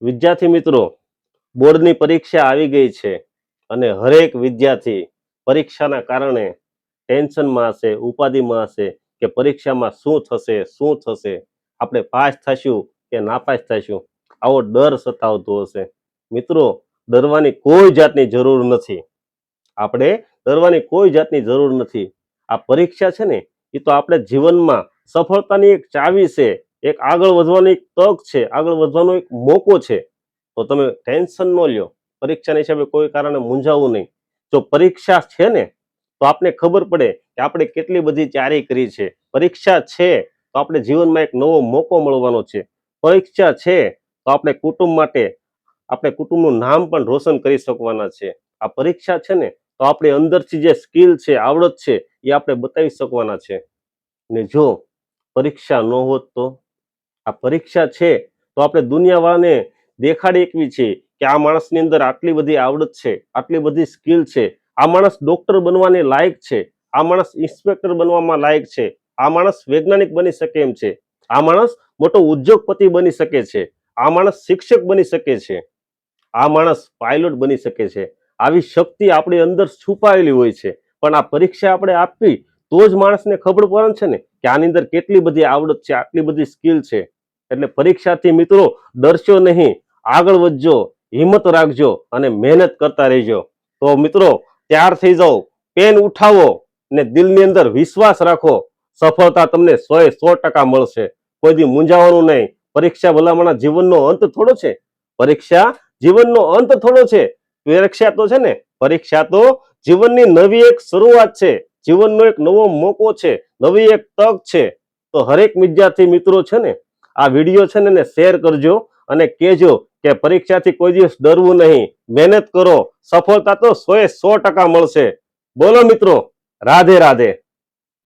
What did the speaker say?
વિદ્યાર્થી મિત્રો, બોર્ડની પરીક્ષા આવી ગઈ છે અને હરેક વિદ્યાર્થી પરીક્ષાના કારણે ટેન્શનમાં હશે, ઉપાધિમાં હશે કે પરીક્ષામાં શું થશે, આપણે પાસ થશું કે નાપાસ થશું, આવો ડર સતાવતો હશે. મિત્રો, ડરવાની કોઈ જાતની જરૂર નથી. આપણે ડરવાની કોઈ જાતની જરૂર નથી. આ પરીક્ષા છે ને, એ તો આપણે જીવનમાં સફળતાની એક ચાવી છે, એક આગળ વધવાની એક તક છે, આગળ વધવાનો એક મોકો છે. તો તમે ટેન્શન ન લ્યો, પરીક્ષાના હિસાબે કોઈ કારણે મૂંઝાવું નહીં. જો પરીક્ષા છે ને, તો આપણે ખબર પડે કે આપણે કેટલી બધી તૈયારી કરી છે. પરીક્ષા છે તો આપણે જીવનમાં એક નવો મોકો મળવાનો છે. પરીક્ષા છે તો આપણે કુટુંબ માટે આપણે કુટુંબનું નામ પણ રોશન કરી શકવાના છે. આ પરીક્ષા છે ને, તો આપણી અંદરથી જે સ્કિલ છે, આવડત છે, એ આપણે બતાવી શકવાના છે. ને જો પરીક્ષા ન હોત તો? આ પરીક્ષા છે તો આપણે દુનિયાવાળાને દેખાડી એકવી છે કે આ માણસની અંદર આટલી બધી આવડત છે, આટલી બધી સ્કિલ છે, આ માણસ ડોક્ટર બનવાની લાયક છે, આ માણસ ઇન્સ્પેક્ટર બનવામાં લાયક છે, આ માણસ વૈજ્ઞાનિક બની શકે એમ છે, આ માણસ મોટો ઉદ્યોગપતિ બની શકે છે, આ માણસ શિક્ષક બની શકે છે, આ માણસ પાયલોટ બની શકે છે. આવી શક્તિ આપણી અંદર છુપાયેલી હોય છે. પણ આ પરીક્ષા આપણે આપવી તો જ માણસને ખબર પડે છે ને કે આની અંદર કેટલી બધી આવડત છે, આટલી બધી સ્કિલ છે. એટલે પરીક્ષાથી મિત્રો ડરશો નહીં, આગળ વધજો, હિંમત રાખજો અને મહેનત કરતા રહેજો. તો મિત્રો, તૈયાર થઈ જાઓ, પેન ઉઠાવો ને દિલની અંદર વિશ્વાસ રાખો. સફળતા તમને 100% મળશે. કોઈ દી મૂંઝાવાનું નહીં. પરીક્ષા ભલામણા જીવનનો અંત થોડો છે. પરીક્ષા જીવનનો અંત થોડો છે. પરીક્ષા તો છે ને, પરીક્ષા તો જીવનની નવી એક શરૂઆત છે, જીવનનો એક નવો મોકો છે, નવી એક તક છે. તો હરેક વિદ્યાર્થી મિત્રો છે ને, આ વિડીયો છે ને શેર કરજો અને કહેજો કે પરીક્ષાથી કોઈ દિવસ ડરવું નહીં, મહેનત કરો, સફળતા તો 100% મળશે. બોલો મિત્રો, રાધે રાધે.